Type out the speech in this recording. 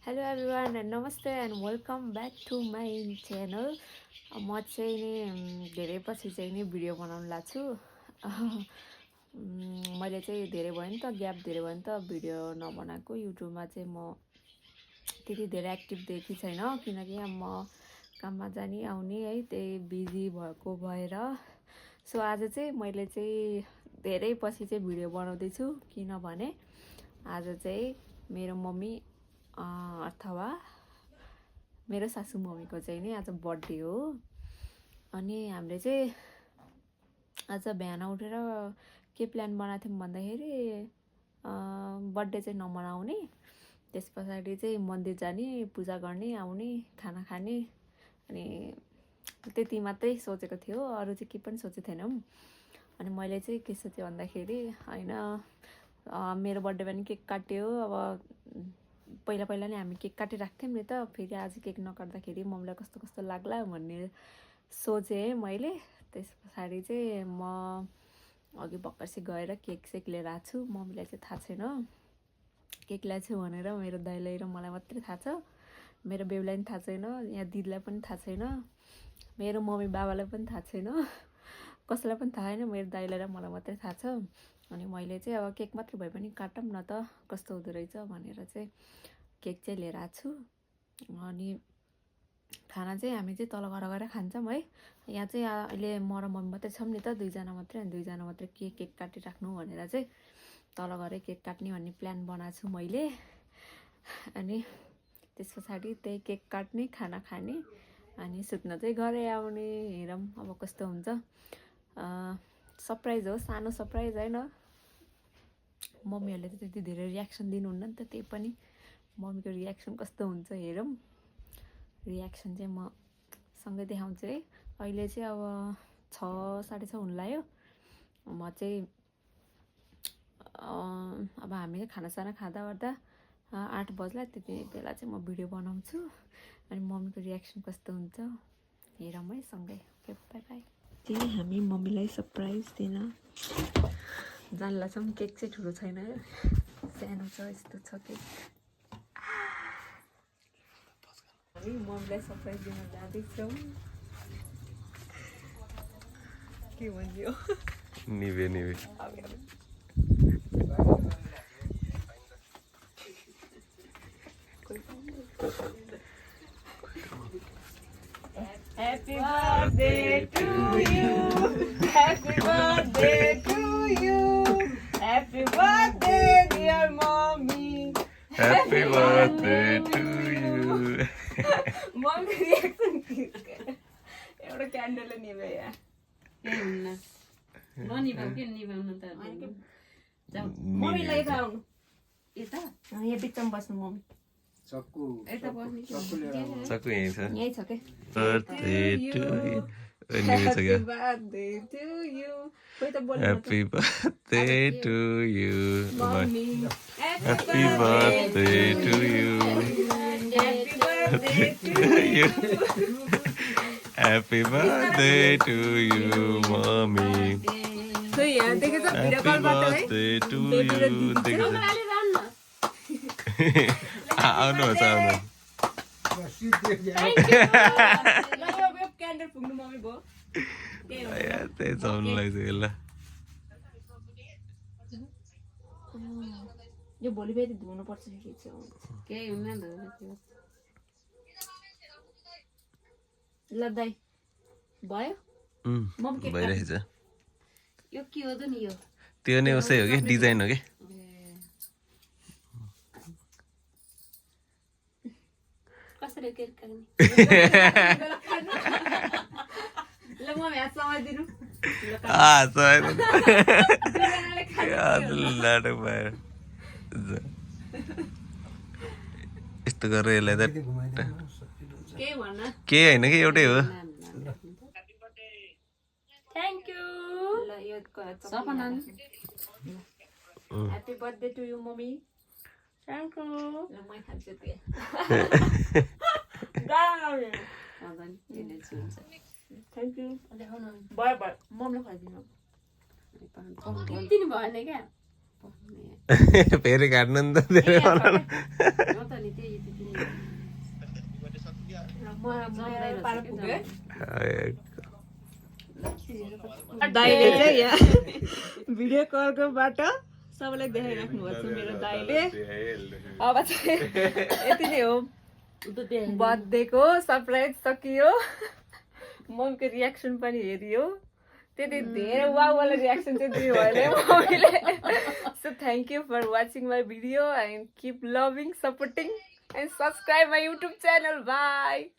Hello everyone नमस्ते and welcome back to my channel. म चाहिँ नि धेरै पछि चाहिँ नि भिडियो बनाउन लाग्छु। मैले चाहिँ धेरै भयो नि त ग्याप धेरै भयो नि त भिडियो नबनाएको। युट्युबमा चाहिँ म त्यति धेरै एक्टिभ देखि छैन किनकि म काममा जाने आउने है त्यही बिजी भएको भएर। सो आज चाहिँ मैले चाहिँ धेरै पछि चाहिँ भिडियो बनाउँदैछु किनभने आज चाहिँ मेरो मम्मी अथवा मेरो सासू मम्मीको चाहिँ नि आज बर्थडे हो। अनि हामीले चाहिँ आज बिहान उठेर के प्लान बनाएको थियौँ भन्दाखेरि बर्थडे चाहिँ नमनाउने, त्यस पछाडि चाहिँ मन्दिर जाने, पूजा गर्ने, आउने, खाना खाने, अनि त्यति मात्रै सोचेको थियो। अरू चाहिँ के पनि सोचेको थिएनौँ। अनि मैले चाहिँ के सोचेँ भन्दाखेरि होइन मेरो बर्थडेमा नि केक काट्यो। अब पहिला नै हामी केक काटिराख्थ्यौँ नि त, फेरि आज केक नकाट्दाखेरि मम्मीलाई कस्तो कस्तो लाग्ला भन्ने सोचेँ मैले। त्यस पछाडि चाहिँ म अघि भर्खरसी गएर केक सेक लिएर आएको छु। मम्मीलाई चाहिँ थाहा छैन केक ल्याएको छु भनेर, मेरो दाइलाई र मलाई मात्रै थाहा छ। मेरो बेबीलाई पनि थाहा छैन, यहाँ दिदीलाई पनि थाहा छैन, मेरो मम्मी बाबालाई पनि थाहा छैन, कसैलाई पनि थाहा छैन, मेरो दाइलाई र मलाई मात्रै थाहा छ। अनि मैले चाहिँ अब केक मात्रै भए पनि काटौँ न त कस्तो हुँदो रहेछ भनेर चाहिँ केक चाहिँ लिएर आएको छु। अनि खाना चाहिँ हामी चाहिँ तल घर गएर खान्छौँ है। यहाँ चाहिँ अहिले म र मम्मी मात्रै छौँ नि त, दुईजना मात्रै। अनि दुईजना मात्रै केक काटिराख्नु भनेर चाहिँ तल गएर केक काट्ने भन्ने प्लान बनाएको छु मैले। अनि त्यस पछाडि त्यही केक काट्ने, खाना खाने, अनि सुत्न चाहिँ घरै आउने। हेरौँ अब कस्तो हुन्छ। सरप्राइज हो, सानो सरप्राइज होइन। मम्मीहरूले त त्यति धेरै रियाक्सन दिनुहुन्न नि त, त्यही पनि मम्मीको रियाक्सन कस्तो हुन्छ हेरौँ। रियाक्सन चाहिँ म सँगै देखाउँछु है। अहिले चाहिँ अब 6 साढे 6 हुन लाग्यो। म चाहिँ अब हामी खानासाना खाँदा ओर्दा 8 बज्ला, त्यति बेला चाहिँ म भिडियो बनाउँछु। अनि मम्मीको रियाक्सन कस्तो हुन्छ हेरौँ है सँगै। Okay by by. त्यही हामी मम्मीलाई सरप्राइज दिन जान्ला छौँ। केक चाहिँ ठुलो छैन, सानो छ, यस्तो छ केक। हामी मम्मीलाई सरप्राइज दिन जाँदैछौँ। के भनियो निभे Happy birthday to you. Happy birthday to you. Happy birthday dear mommy. Happy birthday to you. Mommy reaction एउटा क्यान्डल निभे या के हुन्न ननिभाउ के निभाउनु त मम्मी लाई त आउनु यता यहाँ बिचमा बस्नु मम्मी। यता बस्नु सक्कु यही छ। यही छ के। Birthday to you. Happy birthday to you. कोही त बोल्नु Happy birthday to you. Mummy. Happy birthday to you. Happy birthday to you. Happy birthday to you, mommy. खै यहाँ देखेछ भिडियो कलबाट है। Happy birthday to you. देखेछ। आउनुहोस् आउनुहोस्। क्यान्डल फुक्नु मम्मी भयो। त्यही चाउनु लाग्छ ल। यो भोलि फेरि धुनु पर्छ कि केही हुन्न त ल दाइ भयो मम्मी के भइरहेछ। यो के हो त नि यो त्यो नै उसै हो कि डिजाइन हो कि। कसरी केक काट्ने ल मम्मी हात समाइदिनु। यस्तो गरेर यसलाई त के भन्न केही होइन कि एउटै हो। Thank you. ल यो सपना happy birthday to you mummy. Thank you. ल म खान्छु त्यो थ्याङ्क यू। भयो भयो मम्मीलाई खुवाइदिनु। दिनु भएन क्या फेरि काट्नु नि त धेरै हो त नि त्यही दाइले चाहिँ यहाँ भिडियो कलकोबाट सबैलाई देखाइराख्नु भएको छ मेरो दाइले। अब चाहिँ यति नै हो, बर्थडेको सरप्राइज सकियो। मम्मीको रियाक्सन पनि हेरियो, त्यति धेरै वाउवाला रियाक्सन चाहिँ दियो भने मम्मीले। So thank you for watching my video and keep loving, supporting and subscribe my YouTube channel. By.